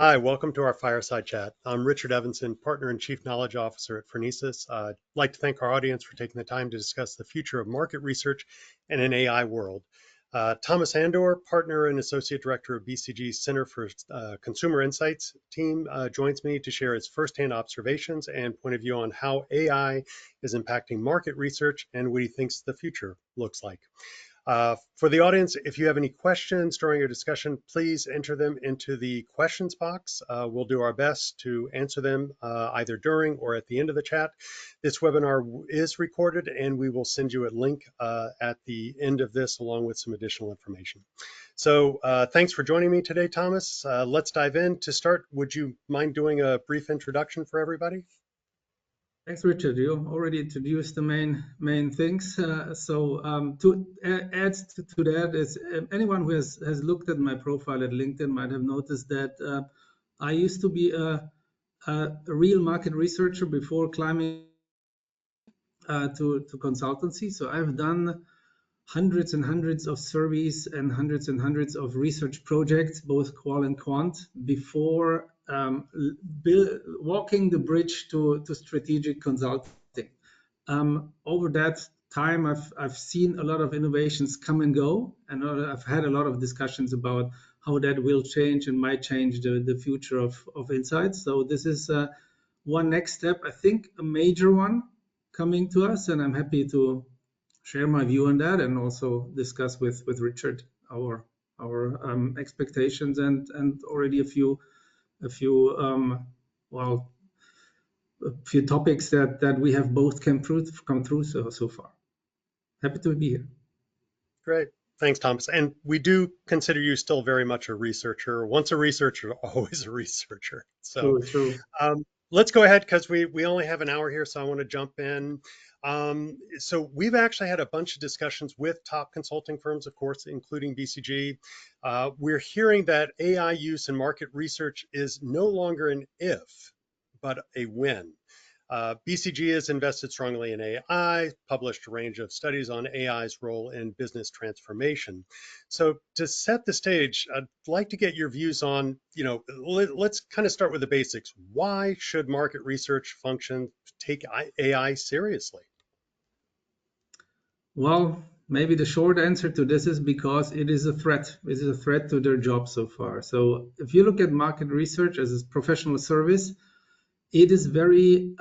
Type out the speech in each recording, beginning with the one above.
Hi, welcome to our fireside chat. I'm Richard Evensen, Partner and Chief Knowledge Officer at Phronesis. I'd like to thank our audience for taking the time to discuss the future of market research in an AI world. Tomas Andor, Partner and Associate Director of BCG's Center for Consumer Insights team, joins me to share his firsthand observations and point of view on how AI is impacting market research and what he thinks the future looks like. For the audience, if you have any questions during your discussion, please enter them into the questions box. We'll do our best to answer them either during or at the end of the chat. This webinar is recorded and we will send you a link at the end of this along with some additional information. So thanks for joining me today, Tomas. Let's dive in. To start, would you mind doing a brief introduction for everybody? Thanks, Richard. You already introduced the main things. To add to that is anyone who has looked at my profile at LinkedIn might have noticed that I used to be a real market researcher before climbing to consultancy. So I've done hundreds and hundreds of surveys and hundreds of research projects, both qual and quant, before walking the bridge to strategic consulting. Over that time, I've seen a lot of innovations come and go, and I've had a lot of discussions about how that will change and might change the future of insights. So this is one next step, I think, a major one coming to us, and I'm happy to share my view on that and also discuss with Richard our expectations and already a few topics that we have both come through so far. Happy to be here. Great. Thanks, Thomas. And we do consider you still very much a researcher. Once a researcher, always a researcher. So True. Let's go ahead because we only have an hour here, so I want to jump in. So we've actually had a bunch of discussions with top consulting firms, of course, including BCG. We're hearing that AI use in market research is no longer an if, but a when. BCG has invested strongly in AI, published a range of studies on AI's role in business transformation. So to set the stage, I'd like to get your views on, let's kind of start with the basics. Why should market research function take AI seriously? Well, maybe the short answer to this is because it is a threat. It is a threat to their job so far. So if you look at market research as a professional service, it is very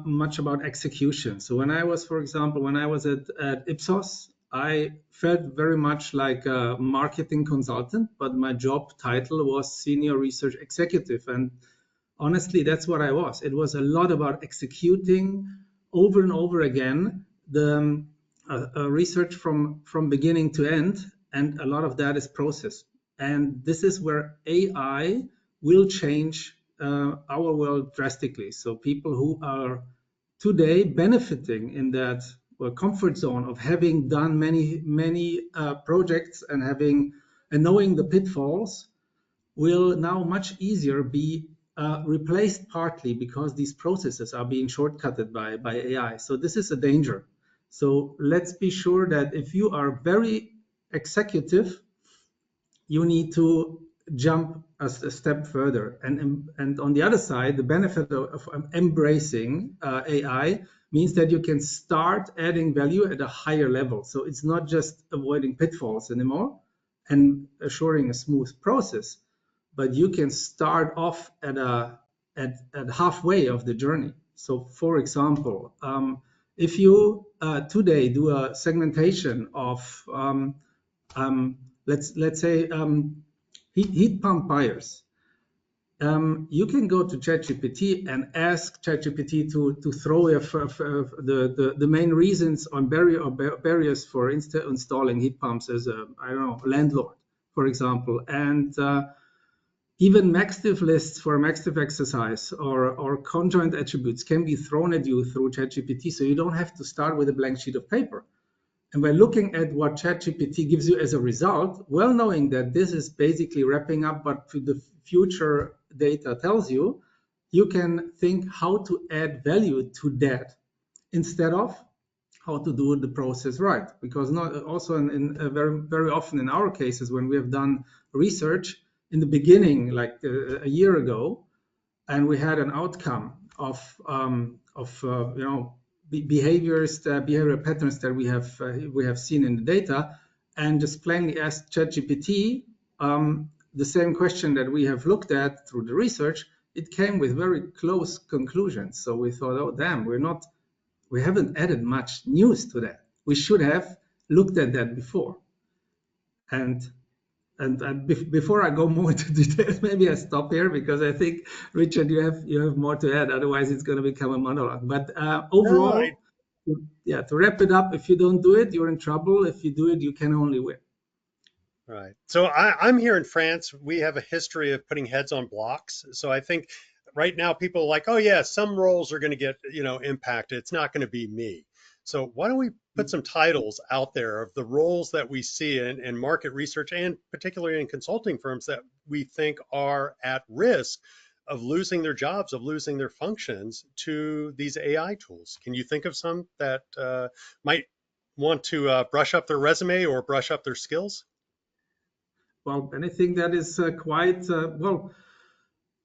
much about execution. So when I was, for example, at Ipsos, I felt very much like a marketing consultant, but my job title was senior research executive. And honestly, that's what I was. It was a lot about executing over and over again the research from beginning to end. And a lot of that is process. And this is where AI will change our world drastically. So people who are today benefiting in that comfort zone of having done many projects and knowing the pitfalls will now much easier be replaced partly because these processes are being shortcutted by AI. So this is a danger. So let's be sure that if you are very executive, you need to jump a step further. And on the other side, the benefit of embracing AI means that you can start adding value at a higher level. So it's not just avoiding pitfalls anymore and assuring a smooth process, but you can start off at halfway of the journey. So for example, if you today do a segmentation of let's say heat pump buyers, you can go to ChatGPT and ask ChatGPT to throw the main reasons on barriers for installing heat pumps as a landlord, for example, and even MaxDiff lists for a MaxDiff exercise or conjoint attributes can be thrown at you through ChatGPT, so you don't have to start with a blank sheet of paper. And by looking at what ChatGPT gives you as a result, well knowing that this is basically wrapping up what the future data tells you, you can think how to add value to that instead of how to do the process right. Because very often in our cases, when we have done research, in the beginning, like a year ago, and we had an outcome of behavioral patterns that we have seen in the data, and just plainly asked ChatGPT the same question that we have looked at through the research, it came with very close conclusions. So we thought, oh damn, we haven't added much news to that. We should have looked at that before. And before I go more into details, maybe I stop here because I think, Richard, you have more to add. Otherwise, it's going to become a monologue. But No, overall, yeah, to wrap it up, if you don't do it, you're in trouble. If you do it, you can only win. right. So I'm here in France. We have a history of putting heads on blocks. So I think right now people are like, oh yeah, some roles are going to get, impacted. It's not going to be me. So why don't we put some titles out there of the roles that we see in market research and particularly in consulting firms that we think are at risk of losing their jobs, of losing their functions to these AI tools. Can you think of some that might want to brush up their resume or brush up their skills? Well, anything that is quite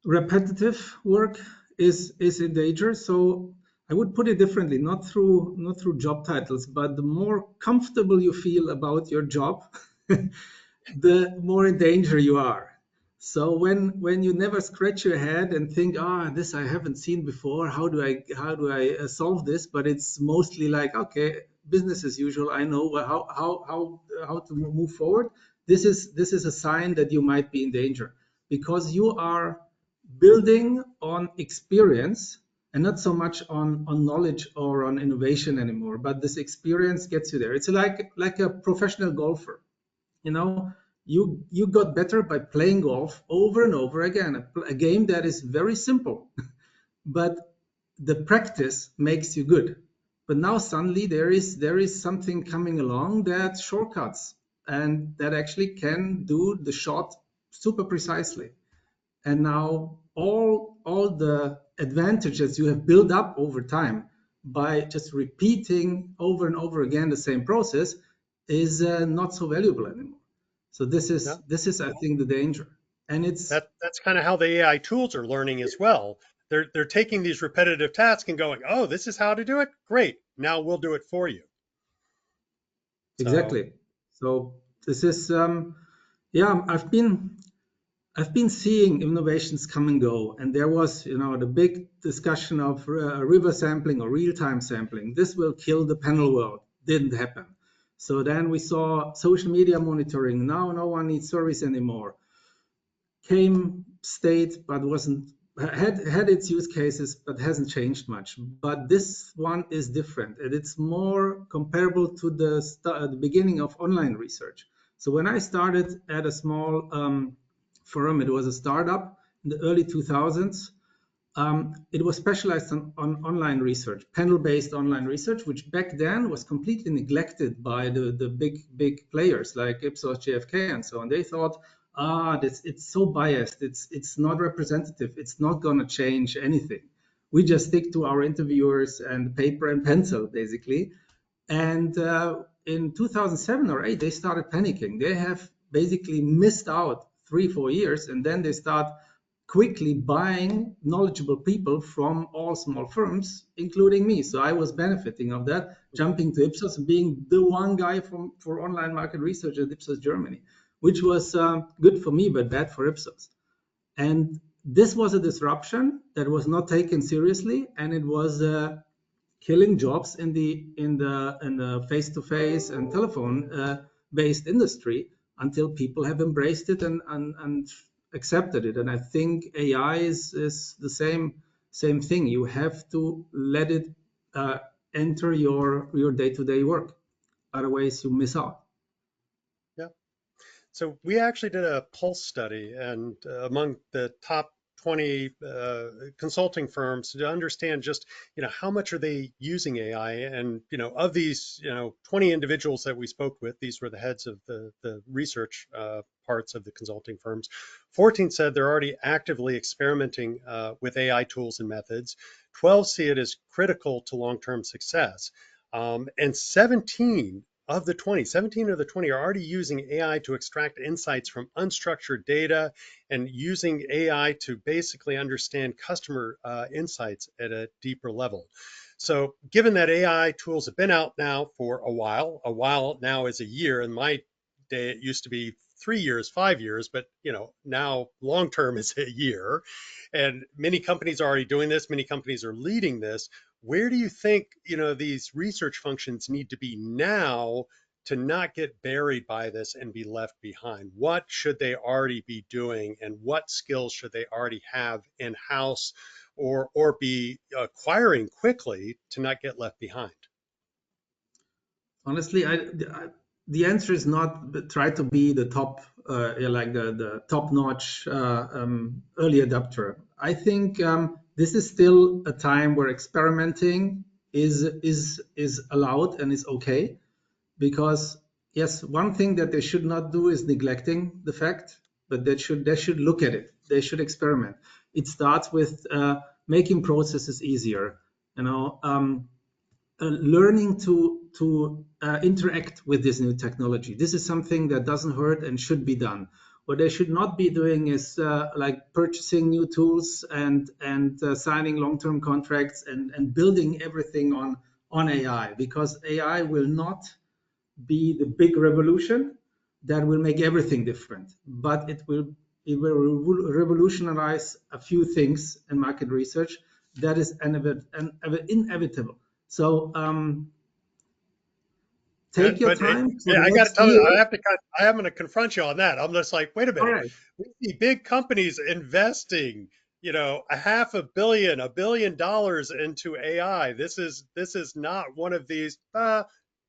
repetitive work is in danger. So I would put it differently, not through job titles, but the more comfortable you feel about your job, the more in danger you are. So when you never scratch your head and think, this I haven't seen before, how do I solve this? But it's mostly like, okay, business as usual. I know how to move forward. This is a sign that you might be in danger because you are building on experience and not so much on knowledge or on innovation anymore. But this experience gets you there. It's like a professional golfer. You know, you got better by playing golf over and over again. A game that is very simple, but the practice makes you good. But now suddenly there is something coming along that shortcuts and that actually can do the shot super precisely. And now all the advantages you have built up over time by just repeating over and over again the same process is not so valuable anymore. So this Yeah. is this is I think the danger, and it's That's kind of how the AI tools are learning as well. They're taking these repetitive tasks and going, "Oh, this is how to do it. Great. Now we'll do it for you." So, exactly. So this is yeah. I've been seeing innovations come and go, and there was, the big discussion of river sampling or real-time sampling. This will kill the panel world. Didn't happen. So then we saw social media monitoring. Now no one needs service anymore. Came, stayed, but wasn't had its use cases, but hasn't changed much. But this one is different, and it's more comparable to the beginning of online research. So when I started at a small firm, it was a startup in the early 2000s. It was specialized on online research, panel-based online research, which back then was completely neglected by the big players like Ipsos, GfK, and so on. They thought, it's so biased, it's not representative, it's not going to change anything. We just stick to our interviewers and paper and pencil, basically. And in 2007 or 8, they started panicking. They have basically missed out 3-4 years, and then they start quickly buying knowledgeable people from all small firms, including me. So I was benefiting of that, jumping to Ipsos and being the one guy for online market research at Ipsos Germany, which was good for me, but bad for Ipsos. And this was a disruption that was not taken seriously, and it was killing jobs in the face-to-face and telephone based industry until people have embraced it and accepted it. And I think AI is the same thing. You have to let it enter your day-to-day work. Otherwise, you miss out. yeah. So we actually did a pulse study and among the top 20 consulting firms to understand just, how much are they using AI? And, of these, 20 individuals that we spoke with, these were the heads of the research parts of the consulting firms. 14 said they're already actively experimenting with AI tools and methods. 12 see it as critical to long-term success. And 17 of the 20, 17 of the 20 are already using AI to extract insights from unstructured data and using AI to basically understand customer insights at a deeper level. So given that AI tools have been out now for a while now is a year. In my day, it used to be 3 years, 5 years, but now long term is a year. And many companies are already doing this. Many companies are leading this. Where do you think these research functions need to be now to not get buried by this and be left behind? What should they already be doing, and what skills should they already have in house or be acquiring quickly to not get left behind? Honestly, the answer is not try to be the top, like the top-notch early adopter. I think this is still a time where experimenting is allowed and is okay, because yes, one thing that they should not do is neglecting the fact, but they should look at it. They should experiment. It starts with making processes easier. You know. Learning to interact with this new technology. This is something that doesn't hurt and should be done. What they should not be doing is like purchasing new tools and signing long-term contracts and building everything on AI, because AI will not be the big revolution that will make everything different, but it will revolutionize a few things in market research that is inevitable. So take your But time for the I got to next tell you, year. I am going to confront you on that. I'm just like, wait a All minute. right, We see big companies investing, a half a billion, $1 billion into AI. This is not one of these.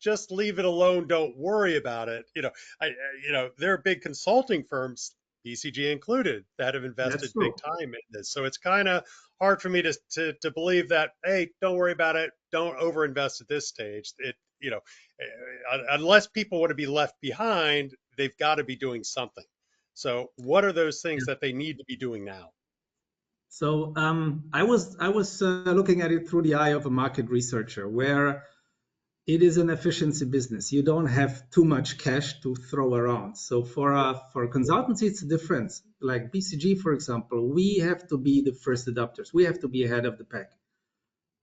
Just leave it alone. Don't worry about it. There are big consulting firms, BCG included, that have that's invested big true. time in this. So it's kind of hard for me to believe that. Hey, don't worry about it. Don't overinvest at this stage. Unless people want to be left behind, they've got to be doing something. So, what are those things that they need to be doing now? So I was looking at it through the eye of a market researcher, where it is an efficiency business. You don't have too much cash to throw around. So for a consultancy, it's different. Like BCG, for example, we have to be the first adopters. We have to be ahead of the pack.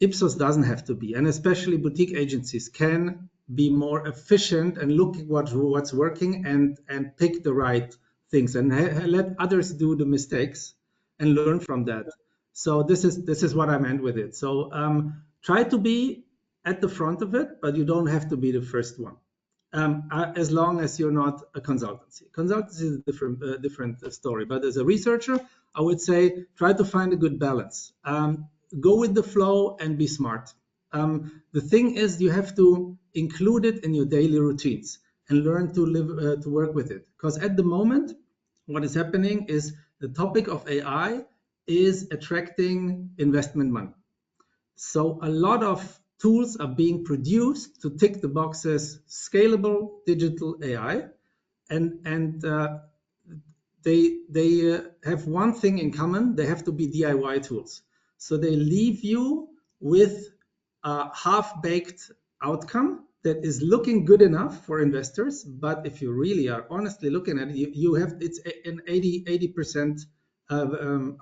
Ipsos doesn't have to be, and especially boutique agencies can be more efficient and look at what's working and pick the right things and let others do the mistakes and learn from that. So this is what I meant with it. So try to be at the front of it, but you don't have to be the first one. As long as you're not a consultancy. Consultancy is a different story. But as a researcher, I would say try to find a good balance. Go with the flow and be smart. The thing is, you have to include it in your daily routines and learn to live to work with it. Because at the moment, what is happening is the topic of AI is attracting investment money. So a lot of tools are being produced to tick the boxes: scalable digital AI, and they have one thing in common: they have to be DIY tools. So they leave you with a half-baked outcome that is looking good enough for investors, but if you really are honestly looking at it, you have it's an 80%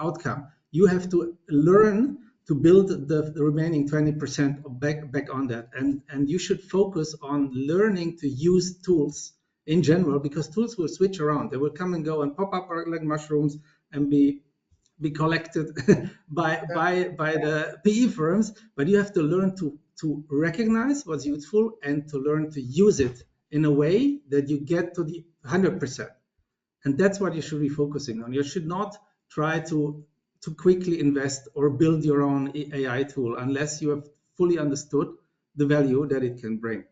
outcome. You have to learn to build the remaining 20% back on that, and you should focus on learning to use tools in general, because tools will switch around. They will come and go and pop up like mushrooms and be collected Yeah, by the PE firms, but you have to learn to recognize what's useful and to learn to use it in a way that you get to the 100%. And that's what you should be focusing on. You should not try to quickly invest or build your own AI tool unless you have fully understood the value that it can bring.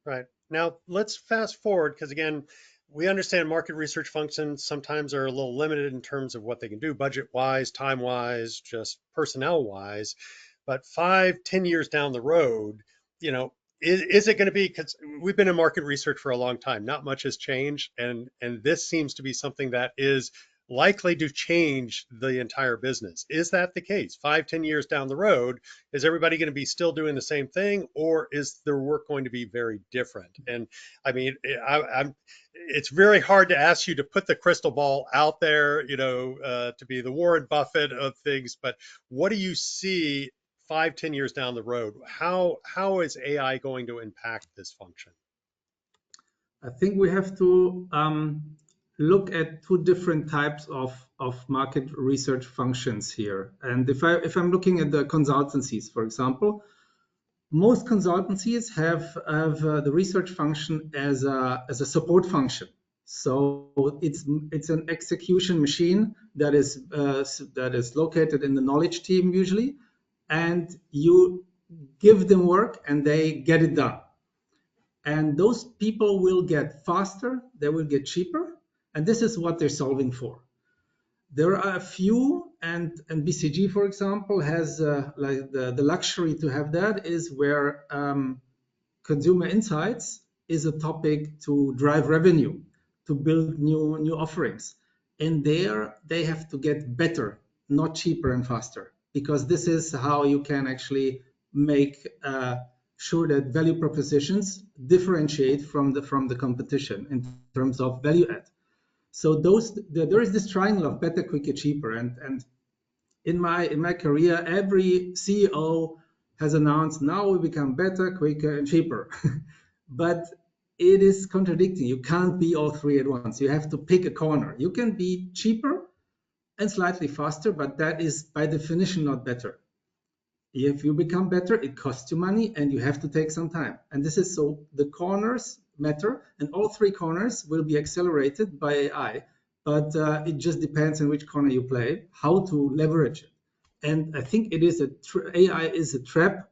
right. Now, let's fast forward because, again, we understand market research functions sometimes are a little limited in terms of what they can do, budget wise, time wise, just personnel wise. But 5, 10 years down the road, you know, is it going to be, because we've been in market research for a long time, not much has changed. And this seems to be something that is likely to change the entire business. Is that the case? 5, 10 years down the road, is everybody going to be still doing the same thing, or is their work going to be very different? And I mean, I'm it's very hard to ask you to put the crystal ball out there, to be the Warren Buffett of things. But what do you see 5, 10 years down the road? How is AI going to impact this function? I think we have to look at two different types of market research functions here. And if I'm looking at the consultancies, for example, most consultancies have the research function as a support function. So it's an execution machine that is located in the knowledge team usually, and you give them work and they get it done. And those people will get faster, they will get cheaper, and this is what they're solving for. There are a few, and BCG, for example, has like the luxury to have that, is where consumer insights is a topic to drive revenue, to build new offerings. And there they have to get better, not cheaper and faster, because this is how you can actually make sure that value propositions differentiate from the competition in terms of value add. So there is this triangle of better, quicker, cheaper, and in my career, every CEO has announced now we become better, quicker, and cheaper. But it is contradicting. You can't be all three at once. You have to pick a corner. You can be cheaper and slightly faster, but that is by definition not better. If you become better, it costs you money and you have to take some time. And this is so the corners matter, and all three corners will be accelerated by AI. But it just depends on which corner you play, how to leverage it. And I think it is AI is a trap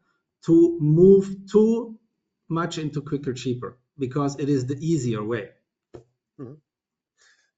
to move too much into quicker, cheaper, because it is the easier way. Mhm.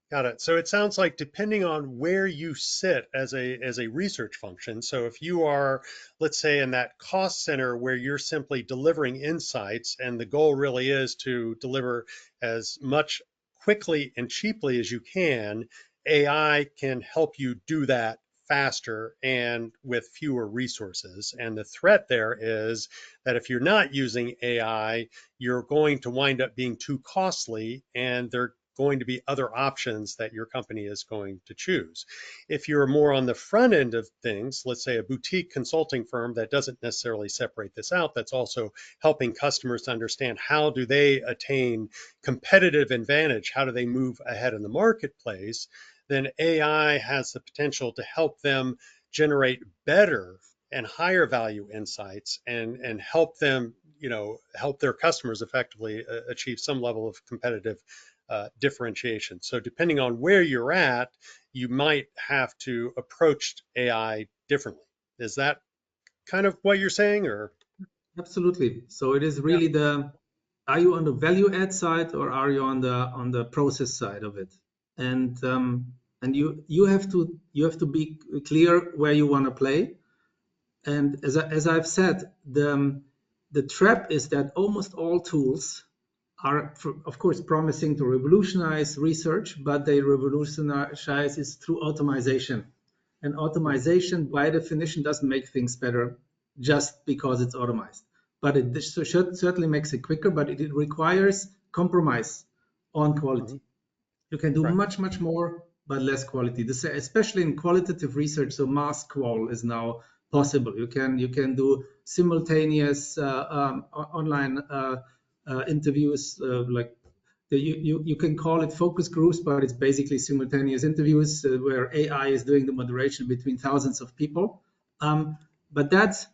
Got it. So it sounds like depending on where you sit as a research function, so if you are, let's say, in that cost center where you're simply delivering insights and the goal really is to deliver as much quickly and cheaply as you can, AI can help you do that faster and with fewer resources. And the threat there is that if you're not using AI, you're going to wind up being too costly, and there going to be other options that your company is going to choose. If you're more on the front end of things, let's say a boutique consulting firm that doesn't necessarily separate this out, that's also helping customers to understand how do they attain competitive advantage, how do they move ahead in the marketplace, then AI has the potential to help them generate better and higher value insights and help them, help their customers effectively achieve some level of competitive differentiation. So depending on where you're at, you might have to approach AI differently. Is that kind of what you're saying, or? Absolutely. So it is Yeah. really are you on the value add side or are you on the process side of it? And you have to be clear where you want to play. And as I've said, the trap is that almost all tools are, of course, promising to revolutionize research, but they revolutionize is through automation. And Mhm. automation, by definition, doesn't make things better just because it's automated. But it certainly makes it quicker, but it requires compromise on Mhm. quality. You can do Right. much, much more, but less quality. Especially in qualitative research, so mass qual is now possible. You can do simultaneous online interviews, like you can call it focus groups, but it's basically simultaneous interviews where AI is doing the moderation between thousands of people. But that's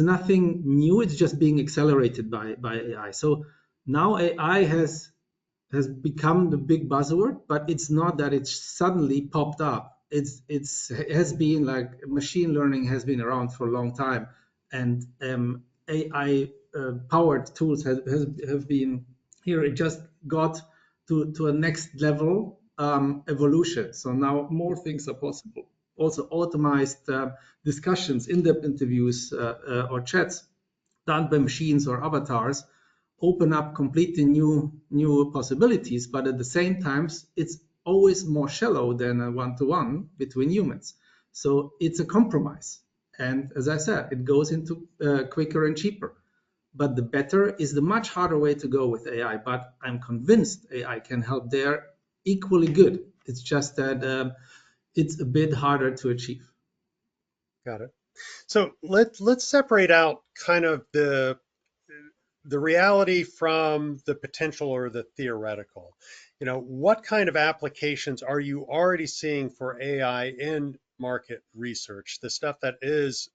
nothing new. It's just being accelerated by AI. So now AI has become the big buzzword, but it's not that it's suddenly popped up. It has been like machine learning has been around for a long time, and AI powered tools have been here. It just got to a next level evolution. So now more things are possible. Also, automized discussions, in-depth interviews, or chats done by machines or avatars open up completely new possibilities, but at the same time it's always more shallow than a one-to-one between humans. So it's a compromise. And as I said, it goes into quicker and cheaper. But the better is the much harder way to go with AI. But I'm convinced AI can help there equally good. It's just that it's a bit harder to achieve. Got it. So let's separate out kind of the reality from the potential or the theoretical. What kind of applications are you already seeing for AI in market research? The stuff that is,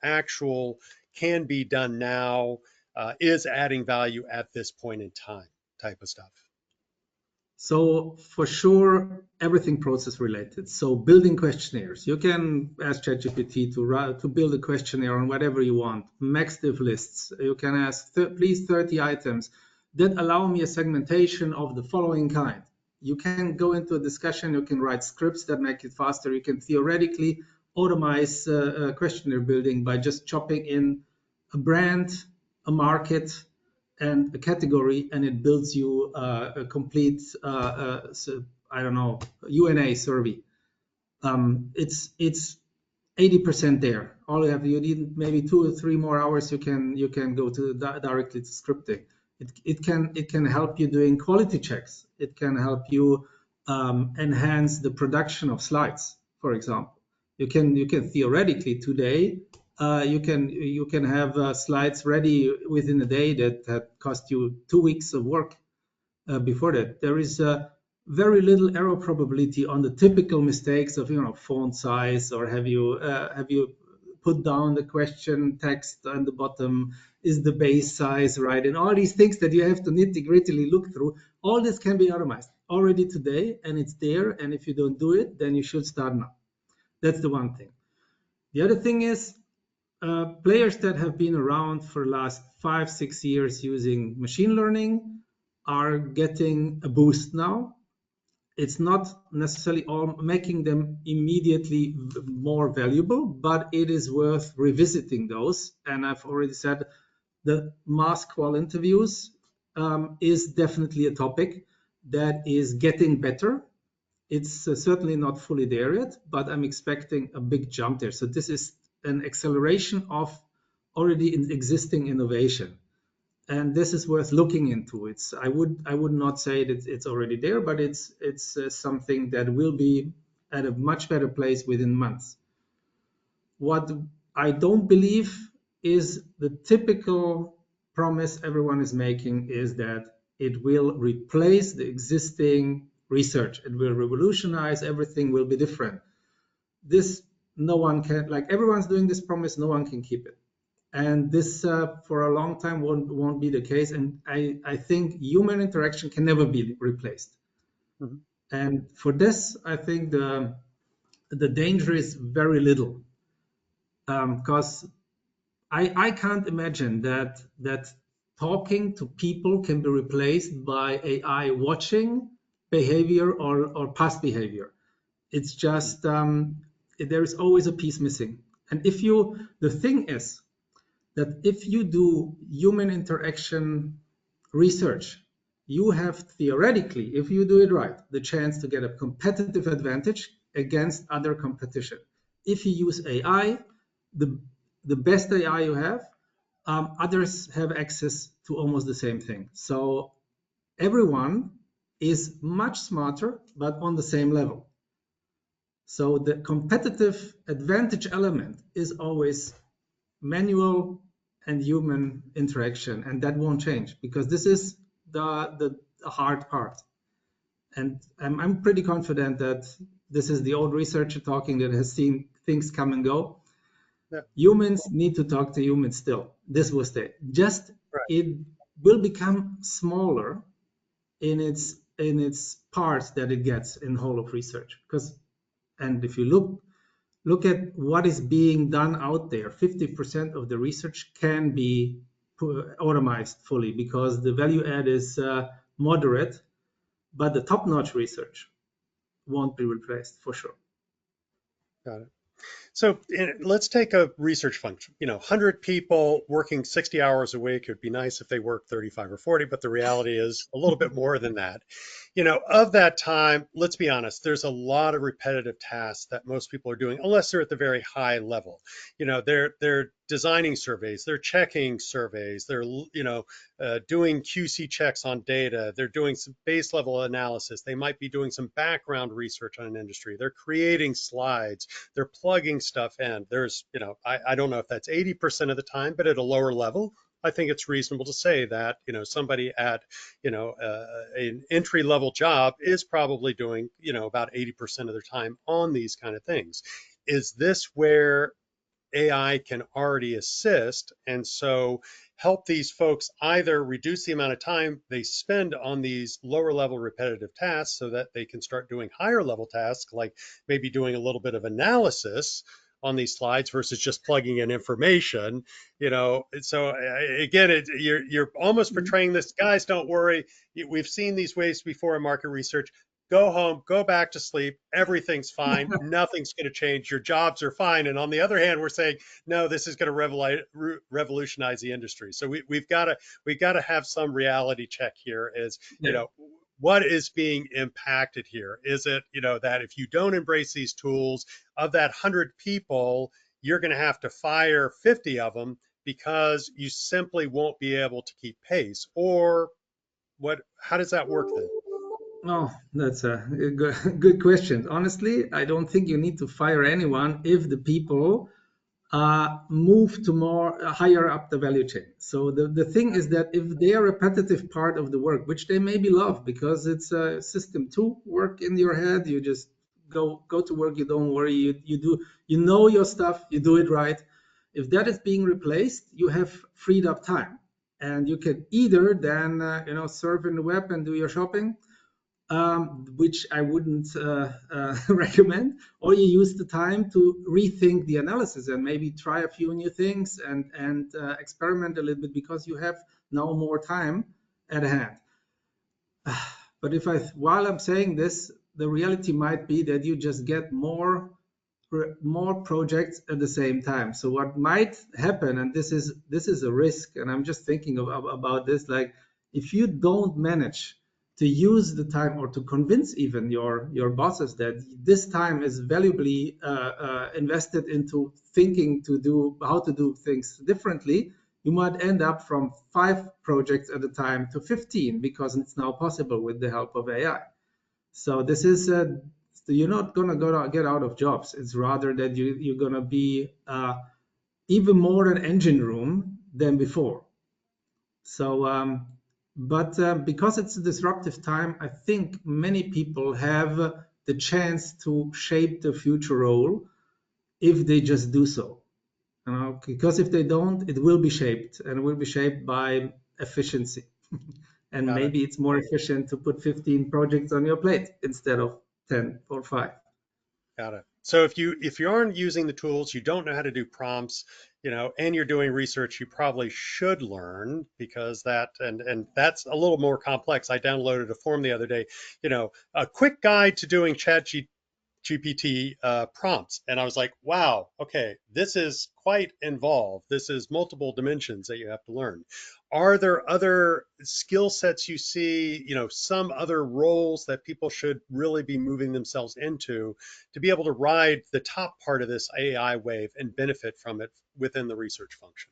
actual, can be done now, is adding value at this point in time type of stuff. So for sure, everything process related. So building questionnaires, you can ask ChatGPT to build a questionnaire on whatever you want. Max diff lists, you can ask please 30 items that allow me a segmentation of the following kind. You can go into a discussion, you can write scripts that make it faster. You can theoretically automate questionnaire building by just chopping in a brand, a market, and a category, and it builds you a complete, I don't know, UNA survey. It's 80% there. All you need maybe 2 or 3 more hours. You can go to directly to scripting. It can help you doing quality checks. It can help you enhance the production of slides, for example. You can theoretically today you can have slides ready within a day that cost you 2 weeks of work. Before that, there is very little error probability on the typical mistakes of font size, or have you put down the question text on the bottom, is the base size right, and all these things that you have to nitty-gritty look through. All this can be automated already today, and it's there. And if you don't do it, then you should start now. That's the one thing. The other thing is players that have been around for the last 5-6 years using machine learning are getting a boost now. It's not necessarily all making them immediately more valuable, but it is worth revisiting those. And I've already said the mass qual interviews is definitely a topic that is getting better. It's certainly not fully there yet, but I'm expecting a big jump there. So this is an acceleration of already existing innovation, and this is worth looking into. I would not say that it's already there, but it's something that will be at a much better place within months. What I don't believe is the typical promise everyone is making is that it will replace the existing research. It will revolutionize, everything will be different. This, no one can, like everyone's doing this promise, no one can keep it. And this for a long time won't be the case. And I think human interaction can never be replaced. Mm-hmm. And for this, I think the danger is very little, because I can't imagine that talking to people can be replaced by AI watching behavior or past behavior. It's just there is always a piece missing. And the thing is that if you do human interaction research, you have theoretically, if you do it right, the chance to get a competitive advantage against other competition. If you use AI, the best AI you have, others have access to almost the same thing. So everyone is much smarter, but on the same level. So the competitive advantage element is always manual and human interaction, and that won't change, because this is the hard part. And I'm pretty confident that this is the old researcher talking that has seen things come and go. Yeah. Humans need to talk to humans still. This will stay. Just right. It will become smaller in its parts that it gets in whole of research. And if you look at what is being done out there, 50% of the research can be automated fully, because the value add is moderate, but the top-notch research won't be replaced for sure. Got it. So let's take a research function. 100 people working 60 hours a week. It'd be nice if they work 35 or 40, but the reality is a little bit more than that. Of that time, let's be honest, there's a lot of repetitive tasks that most people are doing, unless they're at the very high level. They're designing surveys, they're checking surveys, they're doing QC checks on data, they're doing some base level analysis, they might be doing some background research on an industry, they're creating slides, they're plugging stuff in. There's, I don't know if that's 80% of the time, but at a lower level, I think it's reasonable to say that, somebody at, an entry level job is probably doing, about 80% of their time on these kind of things. Is this where AI can already assist, and so help these folks either reduce the amount of time they spend on these lower level repetitive tasks so that they can start doing higher level tasks, like maybe doing a little bit of analysis on these slides versus just plugging in information. So again, you're almost portraying this, guys, don't worry, we've seen these waves before in market research. Go home, go back to sleep. Everything's fine. Nothing's going to change. Your jobs are fine. And on the other hand, we're saying, no, this is going to revolutionize the industry. So we've got to have some reality check here. Is what is being impacted here? Is it that if you don't embrace these tools, of that 100 people, you're going to have to fire 50 of them because you simply won't be able to keep pace? Or what? How does that work then? Oh, that's a good question. Honestly, I don't think you need to fire anyone if the people move to more higher up the value chain. So the thing is that if they are a repetitive part of the work, which they maybe love because it's a system to work in your head, you just go to work, you don't worry, you do, your stuff, you do it right. If that is being replaced, you have freed up time, and you can either then surf in the web and do your shopping, which I wouldn't recommend, or you use the time to rethink the analysis and maybe try a few new things and experiment a little bit because you have now more time at hand. But while I'm saying this, the reality might be that you just get more projects at the same time. So what might happen, and this is a risk, and I'm just thinking about this, like if you don't manage to use the time or to convince even your bosses that this time is valuably invested into thinking how to do things differently, you might end up from 5 projects at a time to 15 because it's now possible with the help of AI. So this is you're not going to get out of jobs. It's rather that you're going to be even more an engine room than before. So, but because it's a disruptive time, I think many people have the chance to shape the future role if they just do so. Because if they don't, it will be shaped, and it will be shaped by efficiency. And Got maybe it. it's more efficient to put 15 projects on your plate instead of 10 or 5. Got it. So if you aren't using the tools, you don't know how to do prompts, and you're doing research, you probably should learn, because and that's a little more complex. I downloaded a form the other day, a quick guide to doing GPT prompts. And I was like, wow, okay, this is quite involved. This is multiple dimensions that you have to learn. Are there other skill sets you see, some other roles that people should really be moving themselves into to be able to ride the top part of this AI wave and benefit from it within the research function?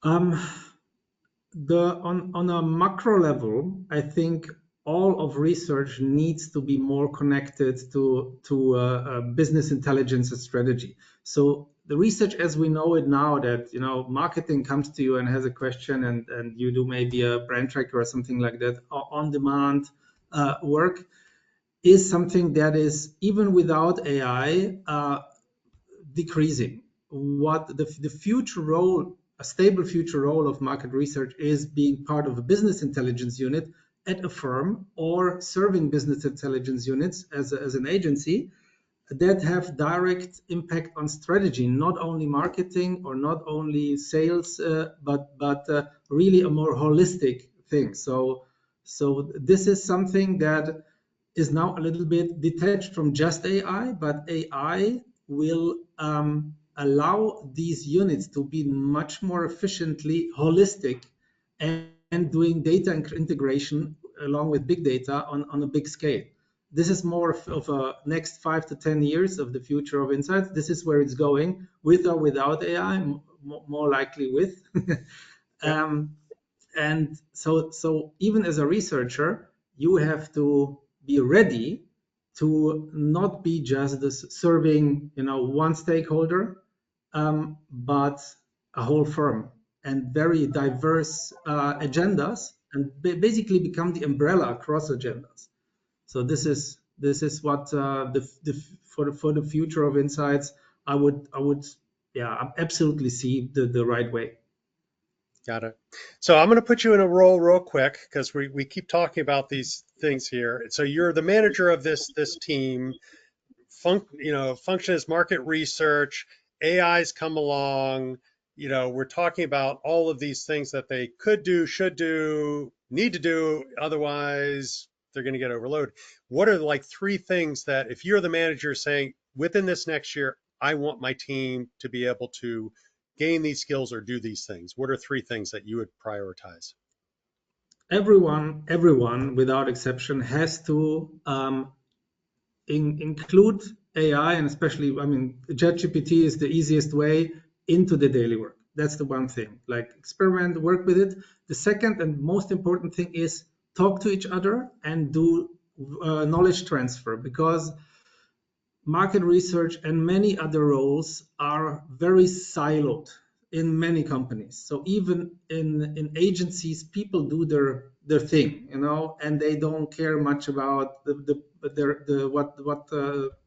Um, on a macro level, I think all of research needs to be more connected to business intelligence and strategy. So the research as we know it now, that marketing comes to you and has a question, and you do maybe a brand tracker or something like that, on demand work, is something that is, even without AI, decreasing. What the future role, a stable future role of market research, is being part of a business intelligence unit at a firm, or serving business intelligence units as an agency that have direct impact on strategy, not only marketing or not only sales, but really a more holistic thing. So this is something that is now a little bit detached from just AI, but AI will allow these units to be much more efficiently holistic and doing data integration along with big data on a big scale. This is more of a next 5 to 10 years of the future of insights. This is where it's going, with or without AI, more likely with. And so even as a researcher, you have to be ready to not be just this serving, one stakeholder, but a whole firm and very diverse agendas, and basically become the umbrella across agendas. So this is what for the future of insights, I would absolutely see the right way. Got it. So I'm going to put you in a role real quick because we keep talking about these things here. So you're the manager of this team. Function as market research. AI's come along. We're talking about all of these things that they could do, should do, need to do. Otherwise, they're going to get overloaded. What are like three things that, if you're the manager saying within this next year, I want my team to be able to gain these skills or do these things? What are three things that you would prioritize? Everyone without exception has to include AI, and especially, ChatGPT is the easiest way into the daily work. That's the one thing. Like, experiment, work with it. The second and most important thing is talk to each other and do knowledge transfer, because market research and many other roles are very siloed in many companies. So even in agencies, people do their thing, and they don't care much about what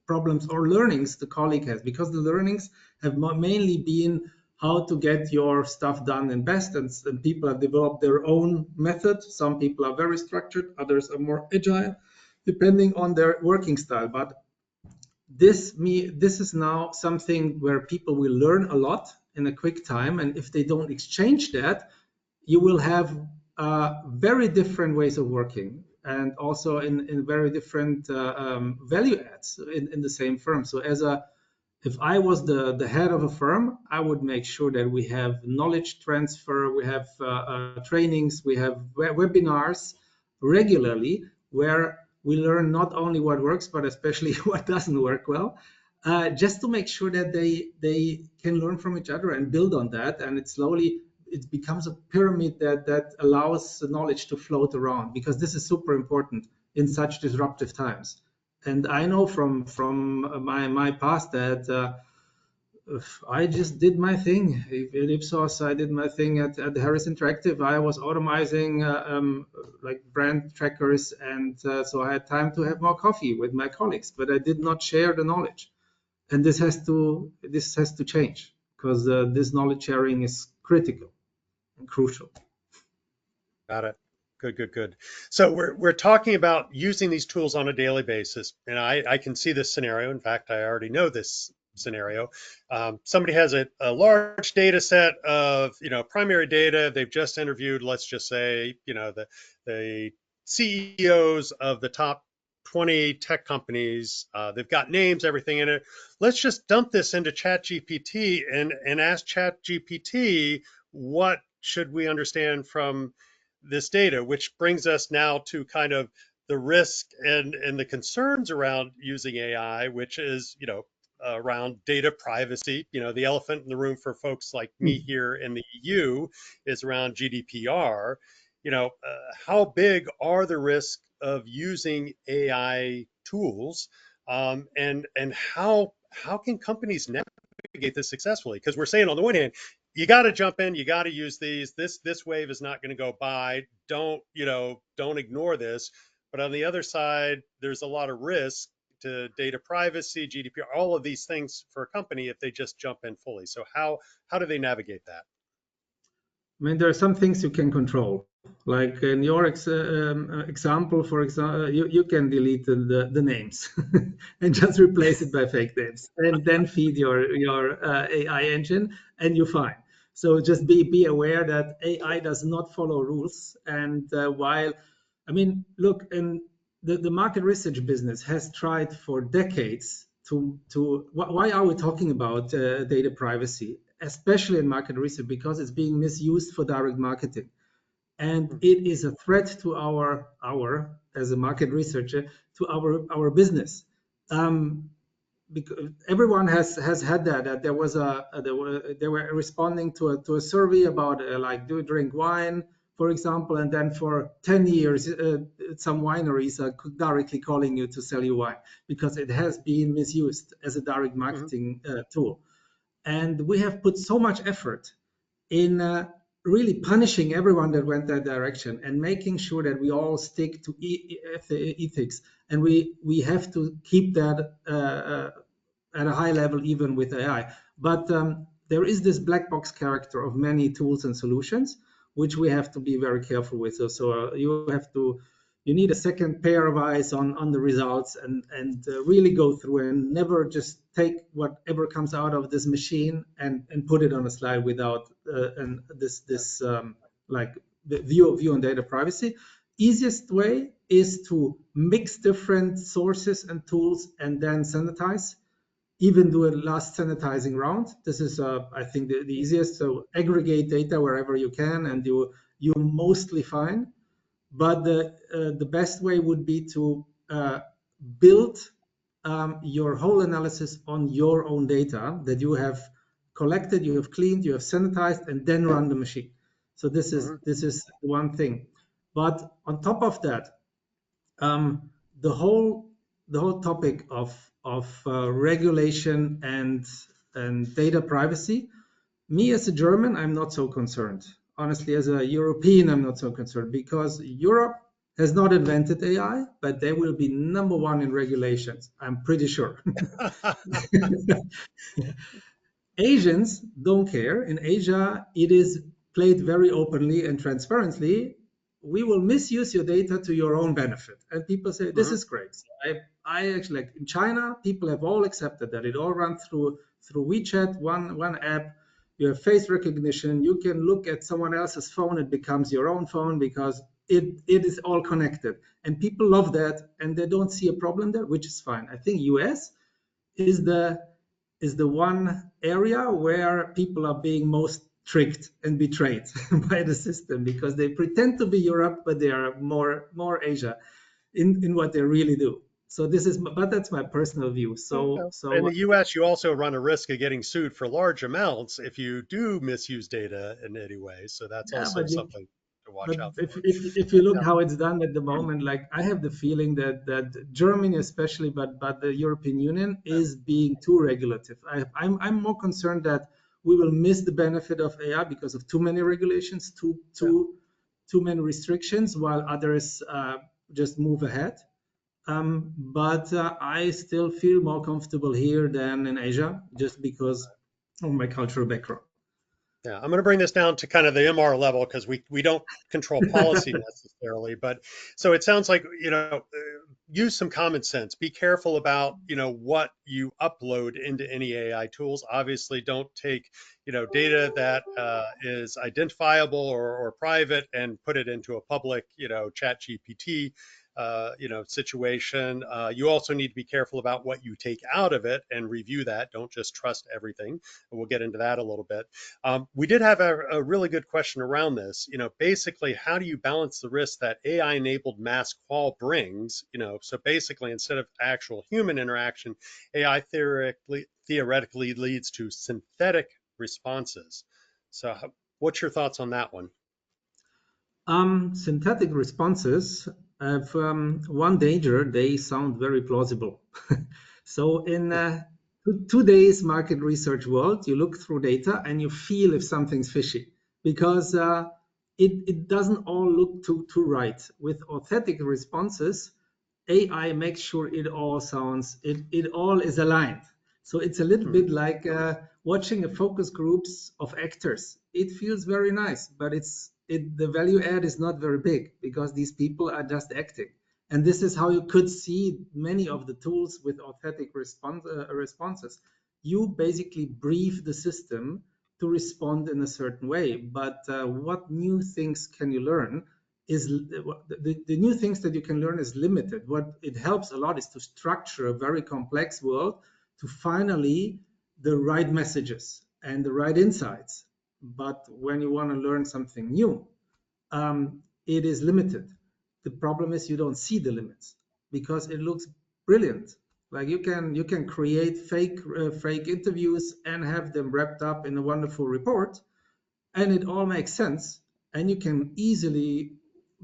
problems or learnings the colleague has, because the learnings have mainly been how to get your stuff done in best, and people have developed their own method. Some people are very structured, others are more agile, depending on their working style. But this is now something where people will learn a lot in a quick time, and if they don't exchange that, you will have very different ways of working, and also in very different value adds in the same firm. So if I was the head of a firm, I would make sure that we have knowledge transfer, we have trainings, we have webinars regularly, where we learn not only what works, but especially what doesn't work well, just to make sure that they can learn from each other and build on that. And it becomes a pyramid that allows the knowledge to float around, because this is super important in such disruptive times. And I know from my past that I just did my thing. At Ipsos, I did my thing at Harris Interactive. I was automizing like brand trackers, and so I had time to have more coffee with my colleagues, but I did not share the knowledge. And this has to change, because this knowledge sharing is critical and crucial. Got it. Good. So we're talking about using these tools on a daily basis, and I can see this scenario. In fact, I already know this scenario. Somebody has a large data set of primary data. They've just interviewed, let's just say, the CEOs of the top 20 tech companies. They've got names, everything in it. Let's just dump this into ChatGPT and ask ChatGPT, what should we understand from this data, which brings us now to kind of the risk and the concerns around using AI, which is, around data privacy. The elephant in the room for folks like me here in the EU is around GDPR. How big are the risks of using AI tools, and how can companies navigate this successfully? Because we're saying on the one hand, you got to jump in, you got to use these. This wave is not going to go by. Don't ignore this. But on the other side, there's a lot of risk to data privacy, GDPR, all of these things for a company if they just jump in fully. So how do they navigate that? There are some things you can control. Like in your example, for example, you can delete the names and just replace it by fake names, and then feed your AI engine, and you're fine. So just be aware that AI does not follow rules. And look, in the market research business has tried for decades why are we talking about data privacy, especially in market research? Because it's being misused for direct marketing, and Mhm. it is a threat to our as a market researcher, to our business. Because everyone has had that there was they were responding to a survey about like, do you drink wine, for example, and then for 10 years some wineries are directly calling you to sell you wine because it has been misused as a direct Mhm. marketing tool. And we have put so much effort in really punishing everyone that went that direction and making sure that we all stick to ethics, and we have to keep that at a high level even with AI. But there is this black box character of many tools and solutions which we have to be very careful with. So you need a second pair of eyes on the results, and really go through and never just take whatever comes out of this machine and put it on a slide without and this like the view on data privacy. Easiest way is to mix different sources and tools and then sanitize, even do a last sanitizing round. This is, I think, the easiest. So aggregate data wherever you can, and you're mostly fine. But the best way would be to build your whole analysis on your own data that you have collected, you have cleaned, you have sanitized, and then run the machine. So Mhm. this is one thing. But on top of that, um, the whole topic of regulation and data privacy. Me as a German, I'm not so concerned. Honestly, as a European, I'm not so concerned because Europe has not invented AI, but they will be number one in regulations. I'm pretty sure. Asians don't care. In Asia, it is played very openly and transparently. We will misuse your data to your own benefit. And people say, this Mhm. is great. So I actually, like in China, people have all accepted that. It all runs through WeChat, one app. You have face recognition. You can look at someone else's phone. It becomes your own phone because it is all connected. And people love that, and they don't see a problem there, which is fine. I think US is the one area where people are being most tricked and betrayed by the system, because they pretend to be Europe, but they are more Asia in what they really do. So this is, but that's my personal view. So Well, in so the US, you also run a risk of getting sued for large amounts if you do misuse data in any way. So that's yeah, also something to watch but out if, for. if you look how it's done at the moment, like I have the feeling that Germany especially, but the European Union is being too regulative. I'm more concerned that we will miss the benefit of AI because of too many regulations, Yeah. too many restrictions, while others just move ahead. But I still feel more comfortable here than in Asia, just because of my cultural background. Yeah, I'm going to bring this down to kind of the MR level because we don't control policy necessarily, but so it sounds like use some common sense. Be careful about what you upload into any AI tools. Obviously, don't take data that is identifiable or private and put it into a public Chat GPT situation. You also need to be careful about what you take out of it and review that. Don't just trust everything. We'll get into that a little bit. We did have a really good question around this. Basically, how do you balance the risk that AI-enabled mass qual brings? So basically, instead of actual human interaction, AI theoretically leads to synthetic responses. So, what's your thoughts on that one? Synthetic responses have one danger: they sound very plausible. So in today's market research world, you look through data and you feel if something's fishy, because it doesn't all look too right. With authentic responses, AI makes sure it all is aligned. So it's a little Mhm. bit like watching a focus groups of actors. It feels very nice, but the value add is not very big because these people are just acting. And this is how you could see many of the tools with authentic responses. You basically brief the system to respond in a certain way, but what new things can you learn? Is the new things that you can learn is limited. What it helps a lot is to structure a very complex world to finally the right messages and the right insights. But when you want to learn something new, it is limited. The problem is you don't see the limits because it looks brilliant. Like you can create fake interviews and have them wrapped up in a wonderful report, and it all makes sense. And you can easily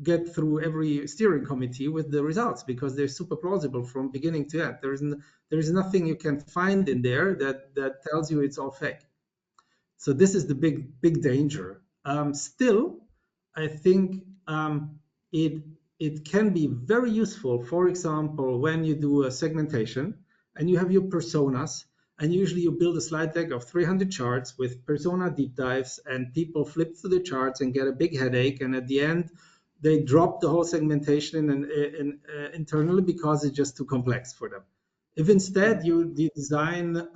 get through every steering committee with the results because they're super plausible from beginning to end. There is nothing you can find in there that tells you it's all fake. So this is the big danger. Still, I think it it can be very useful. For example, when you do a segmentation and you have your personas, and usually you build a slide deck of 300 charts with persona deep dives, and people flip through the charts and get a big headache, and at the end they drop the whole segmentation internally because it's just too complex for them. If instead you design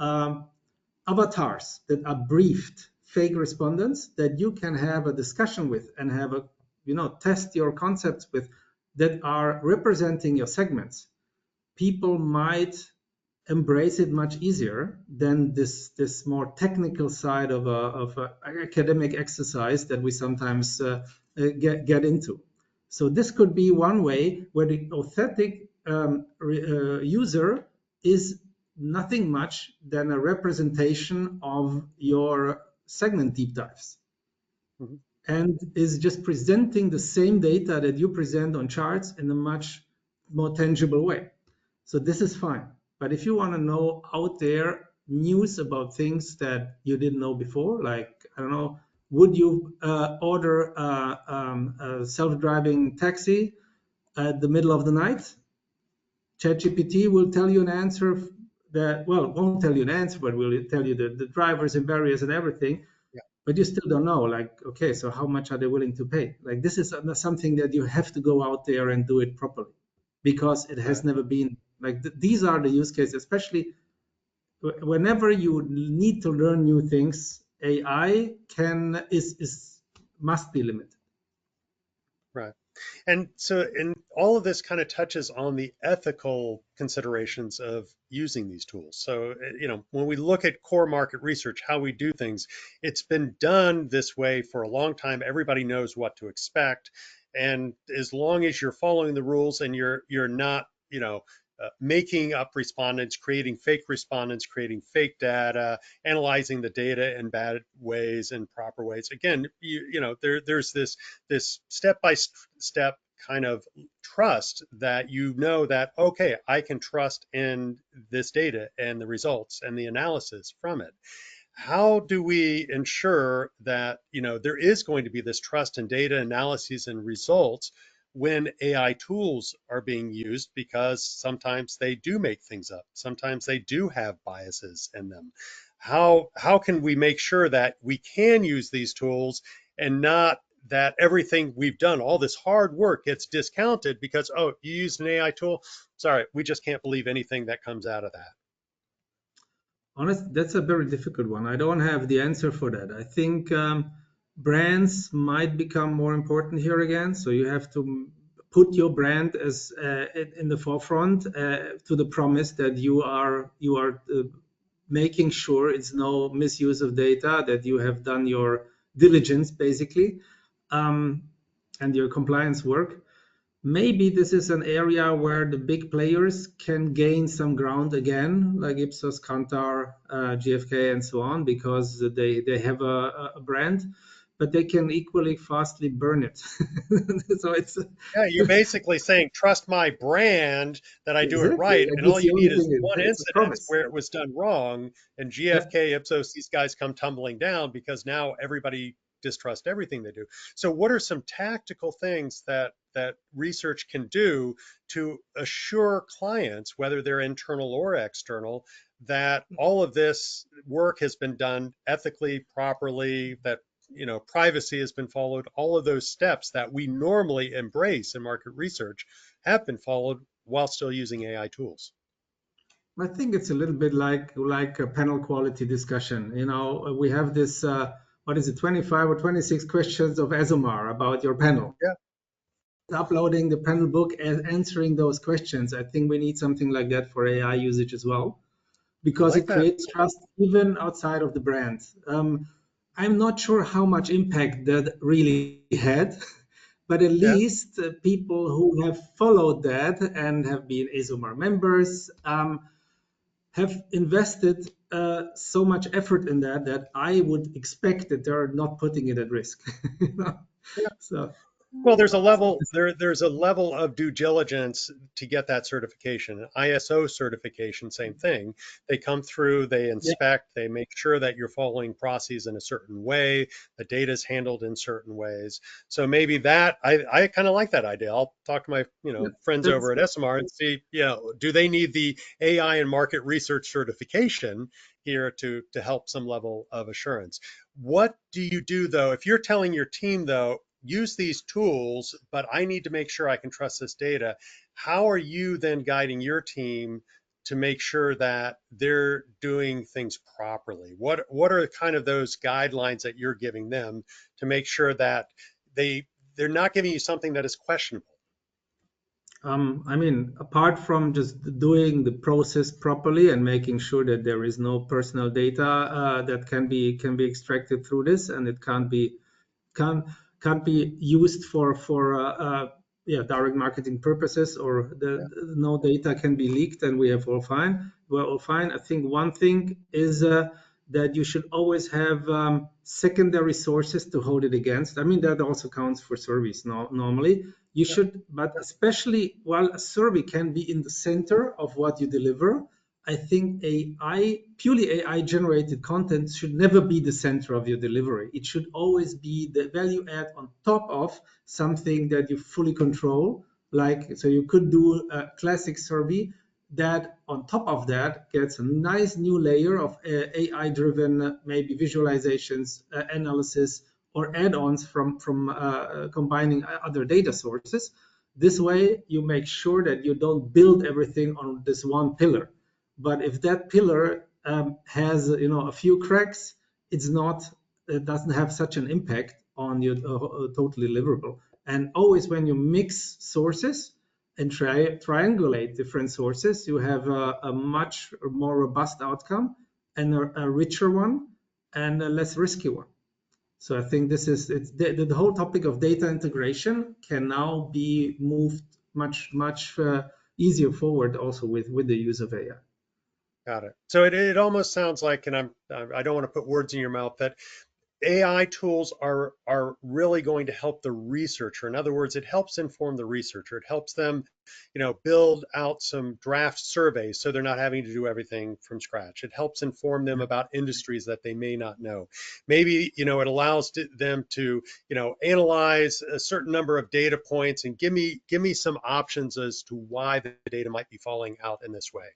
avatars that are briefed fake respondents that you can have a discussion with and have a test your concepts with, that are representing your segments, people might embrace it much easier than this more technical side of a academic exercise that we sometimes get into. So this could be one way where the authentic user is nothing much than a representation of your segment deep dives. Mm-hmm. And is just presenting the same data that you present on charts in a much more tangible way. So this is fine. But if you want to know out there news about things that you didn't know before, like, I don't know, would you order a self-driving taxi at the middle of the night? ChatGPT will tell you an answer that, well, won't tell you an answer, but will tell you the drivers and barriers and everything. Yeah. But you still don't know, like, okay, so how much are they willing to pay? Like, this is something that you have to go out there and do it properly, because it has never been like these are the use cases, especially whenever you need to learn new things. AI must be limited. Right. And so, and all of this kind of touches on the ethical considerations of using these tools. So, when we look at core market research, how we do things, it's been done this way for a long time. Everybody knows what to expect. And as long as you're following the rules and you're not, making up respondents, creating fake respondents, creating fake data, analyzing the data in bad ways and proper ways. Again, there's this step-by-step kind of trust that that, okay, I can trust in this data and the results and the analysis from it. How do we ensure that there is going to be this trust in data analyses and results when AI tools are being used, because sometimes they do make things up, sometimes they do have biases in them? How can we make sure that we can use these tools and not that everything we've done, all this hard work, gets discounted because, oh, you used an AI tool? Sorry, we just can't believe anything that comes out of that. Honestly, that's a very difficult one. I don't have the answer for that. I think brands might become more important here again. So you have to put your brand as in the forefront to the promise that you are making sure it's no misuse of data, that you have done your diligence basically, and your compliance work. Maybe this is an area where the big players can gain some ground again, like Ipsos, Kantar, GfK, and so on, because they have a brand, but they can equally fastly burn it. So it's you're basically saying, trust my brand that I do it right, and all you need is one incident where it was done wrong, and GfK, Ipsos, these guys come tumbling down because now everybody distrust everything they do. So what are some tactical things that research can do to assure clients, whether they're internal or external, that all of this work has been done ethically, properly, that privacy has been followed, all of those steps that we normally embrace in market research have been followed while still using AI tools? I think it's a little bit like a panel quality discussion. We have this, what is it, 25 or 26 questions of Azomar about your panel. Yeah. Uploading the panel book and answering those questions. I think we need something like that for AI usage as well. I because like it that. creates trust even outside of the brand. I'm not sure how much impact that really had, but at Yeah. least people who have followed that and have been ASOMAR members have invested so much effort in that that I would expect that they're not putting it at risk. You know? So Well, there's a level of due diligence to get that certification. ISO certification, same thing. They come through, they yeah, inspect, they make sure that you're following processes in a certain way, the data is handled in certain ways. So maybe that I kind of like that idea. I'll talk to my, yeah, friends that's over at SMR and see, do they need the AI and market research certification here to help some level of assurance? What do you do though if you're telling your team though, use these tools, but I need to make sure I can trust this data? How are you then guiding your team to make sure that they're doing things properly? What are kind of those guidelines that you're giving them to make sure that they're not giving you something that is questionable? I mean, apart from just doing the process properly and making sure that there is no personal data that can be extracted through this, and it can't can't be used for yeah, direct marketing purposes, or no data can be leaked, and we're all fine. I think one thing is that you should always have secondary sources to hold it against. I mean, that also counts for surveys normally. You should, but especially while a survey can be in the center of what you deliver, I think purely AI generated content should never be the center of your delivery. It should always be the value add on top of something that you fully control. Like, so you could do a classic survey that on top of that gets a nice new layer of AI driven, maybe visualizations, analysis, or add-ons from combining other data sources. This way, you make sure that you don't build everything on this one pillar. But if that pillar has a few cracks, it doesn't have such an impact on your total deliverable. And always when you mix sources and triangulate different sources, you have a much more robust outcome and a richer one and a less risky one. So I think this is the whole topic of data integration can now be moved much easier forward also with the use of AI. Got it. So it almost sounds like, and I don't want to put words in your mouth, that AI tools are really going to help the researcher. In other words, it helps inform the researcher. It helps them, build out some draft surveys so they're not having to do everything from scratch. It helps inform them about industries that they may not know. Maybe, it allows them to, analyze a certain number of data points and give me some options as to why the data might be falling out in this way.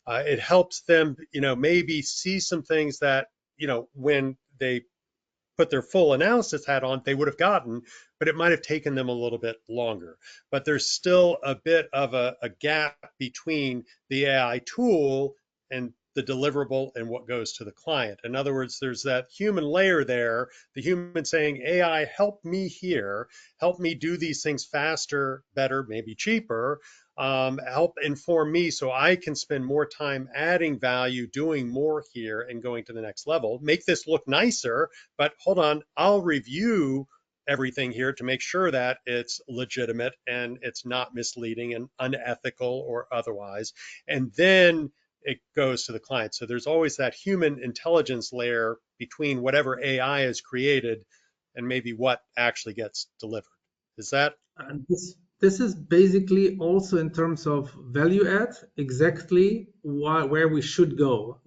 It helps them, maybe see some things that, when they put their full analysis hat on, they would have gotten, but it might have taken them a little bit longer. But there's still a bit of a gap between the AI tool and the deliverable and what goes to the client. In other words, there's that human layer there, the human saying, AI, help me here, help me do these things faster, better, maybe cheaper, help inform me so I can spend more time adding value, doing more here, and going to the next level. Make this look nicer, but hold on, I'll review everything here to make sure that it's legitimate and it's not misleading and unethical or otherwise. And then it goes to the client. So there's always that human intelligence layer between whatever AI is created and maybe what actually gets delivered. Is that? And this is basically also in terms of value add, exactly where we should go.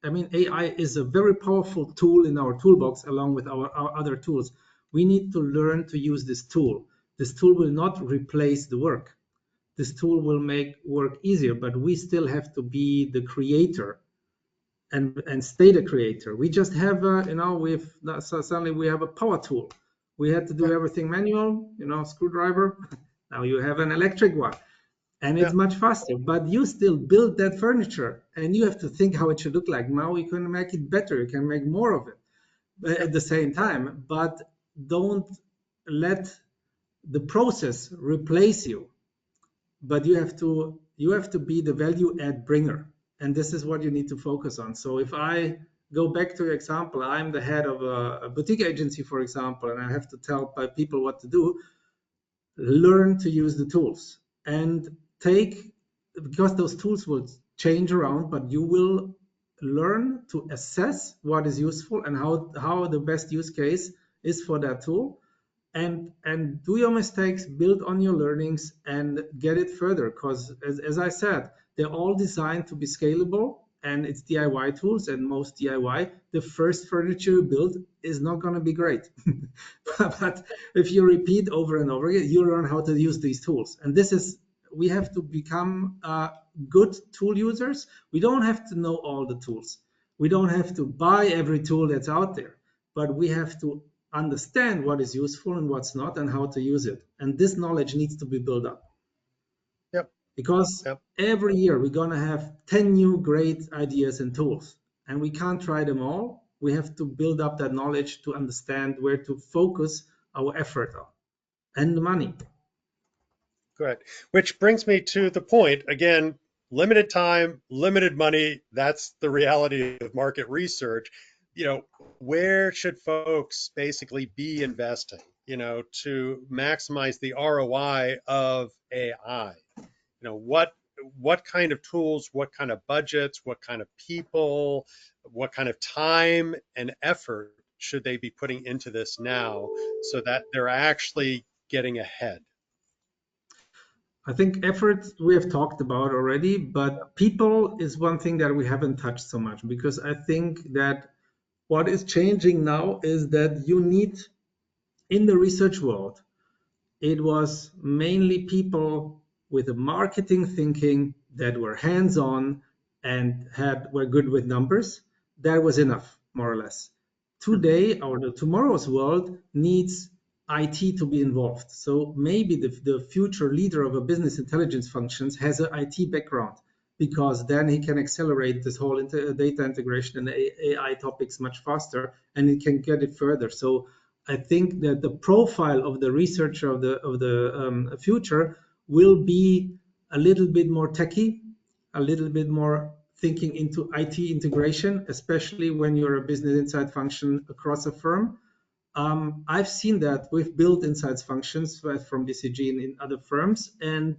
I mean, AI is a very powerful tool in our toolbox along with our other tools. We need to learn to use this tool. This tool will not replace the work. This tool will make work easier, but we still have to be the creator and stay the creator. We just have, suddenly we have a power tool. We had to do Yeah. everything manual, screwdriver. Now you have an electric one, and Yeah. it's much faster. But you still build that furniture, and you have to think how it should look like. Now you can make it better. You can make more of it Yeah. at the same time. But don't let the process replace you. But you have to be the value add bringer. And this is what you need to focus on. So if I go back to your example, I'm the head of a boutique agency, for example, and I have to tell people what to do. Learn to use the tools and take, because those tools will change around, but you will learn to assess what is useful and how the best use case is for that tool, and do your mistakes, build on your learnings, and get it further. Because as I said, they're all designed to be scalable, and it's DIY tools, and most DIY, the first furniture you build is not going to be great. But if you repeat over and over again, you learn how to use these tools. And this is, we have to become good tool users. We don't have to know all the tools. We don't have to buy every tool that's out there, but we have to understand what is useful and what's not and how to use it. And this knowledge needs to be built up. Yep. Because Yep. every year we're going to have 10 new great ideas and tools, and we can't try them all. We have to build up that knowledge to understand where to focus our effort on and the money. Good. Which brings me to the point again, limited time, limited money. That's the reality of market research. Where should folks basically be investing, to maximize the ROI of AI? What kind of tools, what kind of budgets, what kind of people, what kind of time and effort should they be putting into this now so that they're actually getting ahead? I think effort we have talked about already, but people is one thing that we haven't touched so much, because I think that what is changing now is that you need, in the research world, it was mainly people with a marketing thinking that were hands-on and were good with numbers. That was enough, more or less. Today, or tomorrow's world, needs IT to be involved. So maybe the future leader of a business intelligence functions has an IT background, because then he can accelerate this whole data integration and AI topics much faster, and he can get it further. So I think that the profile of the researcher of the future will be a little bit more techy, a little bit more thinking into IT integration, especially when you're a business insight function across a firm. I've seen that we've built insights functions from BCG in other firms, and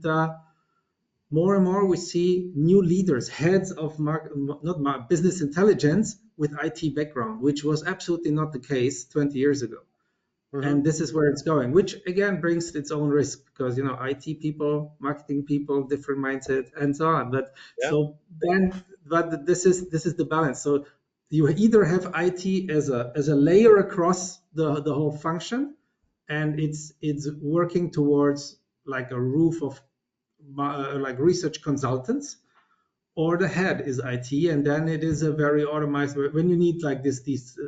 more and more we see new leaders, heads of business intelligence with IT background, which was absolutely not the case 20 years ago. Mm-hmm. And this is where it's going, which again brings its own risk, because IT people, marketing people, different mindset, and so on. But Yeah. but this is the balance. So you either have IT as a layer across the whole function, and it's working towards like a roof of like research consultants, or the head is IT, and then it is a very automated, when you need like these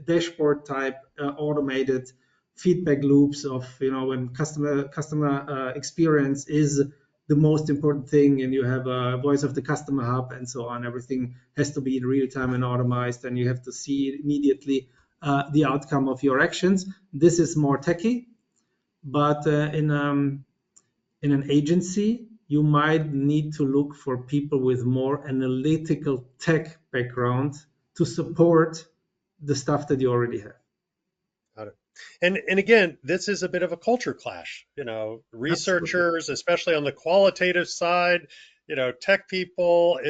dashboard type automated feedback loops of, when customer experience is the most important thing, and you have a voice of the customer hub and so on. Everything has to be in real time and automated, and you have to see immediately the outcome of your actions. This is more techy, but in an agency, you might need to look for people with more analytical tech background to support the stuff that you already have. Got it. And again, this is a bit of a culture clash. Absolutely. Researchers, especially on the qualitative side, tech people.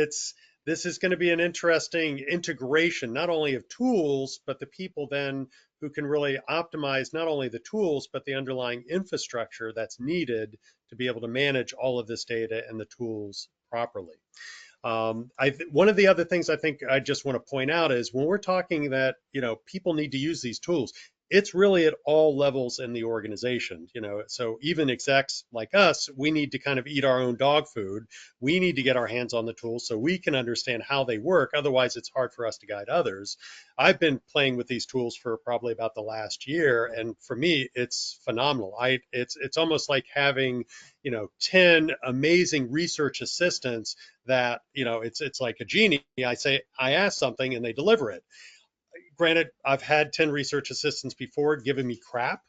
This is going to be an interesting integration, not only of tools, but the people then who can really optimize not only the tools, but the underlying infrastructure that's needed to be able to manage all of this data and the tools properly. One of the other things I think I just want to point out is when we're talking that, people need to use these tools, it's really at all levels in the organization, so even execs like us, we need to kind of eat our own dog food. We need to get our hands on the tools so we can understand how they work. Otherwise, it's hard for us to guide others. I've been playing with these tools for probably about the last year, and for me, it's phenomenal. It's almost like having, 10 amazing research assistants that, it's like a genie. I ask something and they deliver it. Granted, I've had 10 research assistants before giving me crap.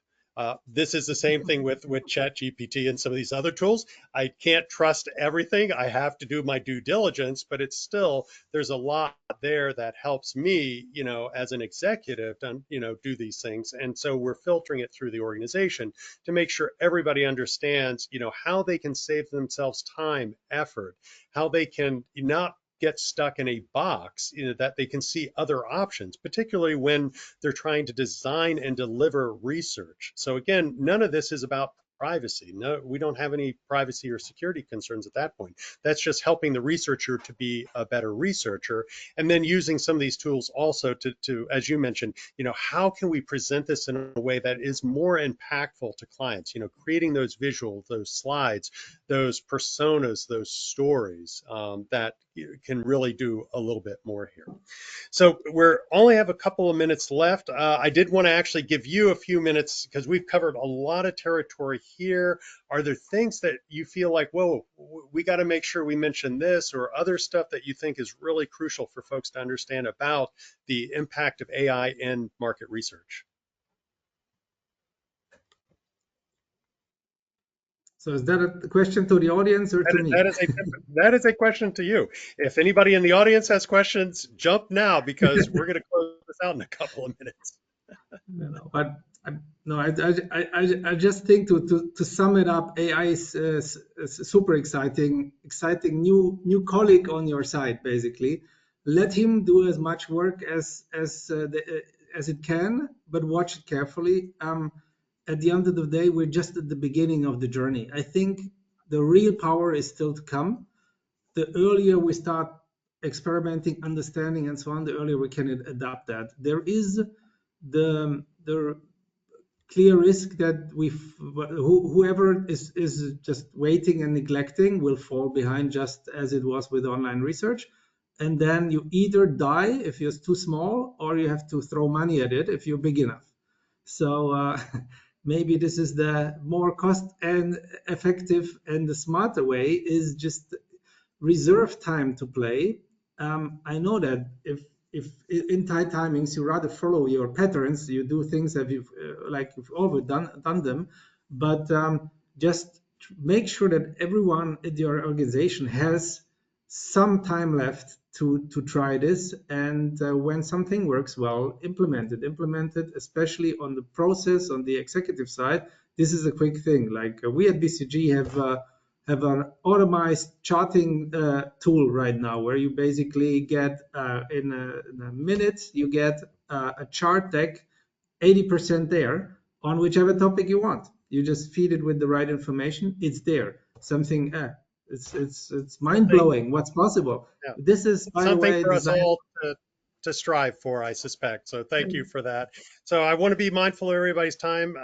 This is the same thing with ChatGPT and some of these other tools. I can't trust everything. I have to do my due diligence, but it's still, there's a lot there that helps me, as an executive to, do these things. And so we're filtering it through the organization to make sure everybody understands, how they can save themselves time, effort, how they can not get stuck in a box, that they can see other options, particularly when they're trying to design and deliver research. So again, none of this is about privacy. No, we don't have any privacy or security concerns at that point. That's just helping the researcher to be a better researcher, and then using some of these tools also to as you mentioned, how can we present this in a way that is more impactful to clients? Creating those visuals, those slides, those personas, those stories, that can really do a little bit more here. So we're only have a couple of minutes left. I did want to actually give you a few minutes because we've covered a lot of territory here. Are there things that you feel like, whoa, we got to make sure we mention this, or other stuff that you think is really crucial for folks to understand about the impact of AI in market research? So is that a question to the audience or to me? That is a question to you. If anybody in the audience has questions, jump now because we're going to close this out in a couple of minutes. But no, I just think to sum it up, AI is super exciting new colleague on your side. Basically, let him do as much work as it can, but watch it carefully. At the end of the day, we're just at the beginning of the journey. I think the real power is still to come. The earlier we start experimenting, understanding, and so on, the earlier we can adapt that. There is the clear risk that whoever is just waiting and neglecting will fall behind, just as it was with online research. And then you either die if you're too small, or you have to throw money at it if you're big enough. So maybe this is the more cost and effective and the smarter way, is just reserve time to play. I know that if in tight timings you rather follow your patterns, you do things that you've like you've always done them, but just make sure that everyone at your organization has some time left to try this, and when something works well, implement it, especially on the process, on the executive side. This is a quick thing. Like we at BCG have an automized charting tool right now, where you basically get in a minute you get a chart deck, 80% there on whichever topic you want. You just feed it with the right information, it's there. Something it's mind-blowing what's possible. Yeah. This is, by the Something way, for us designed. all to strive for, I suspect. So thank you for that. So I want to be mindful of everybody's time.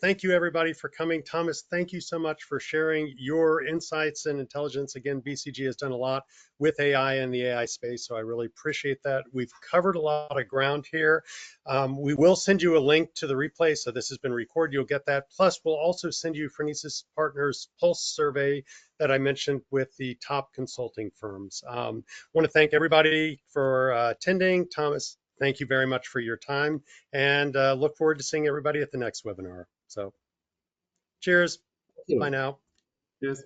Thank you, everybody, for coming. Thomas, thank you so much for sharing your insights and intelligence. Again, BCG has done a lot with AI in the AI space, so I really appreciate that. We've covered a lot of ground here. We will send you a link to the replay, so this has been recorded. You'll get that. Plus, we'll also send you Phronesis Partners Pulse survey that I mentioned with the top consulting firms. Want to thank everybody for attending. Thomas, thank you very much for your time, and look forward to seeing everybody at the next webinar. So cheers. Bye now. Yes.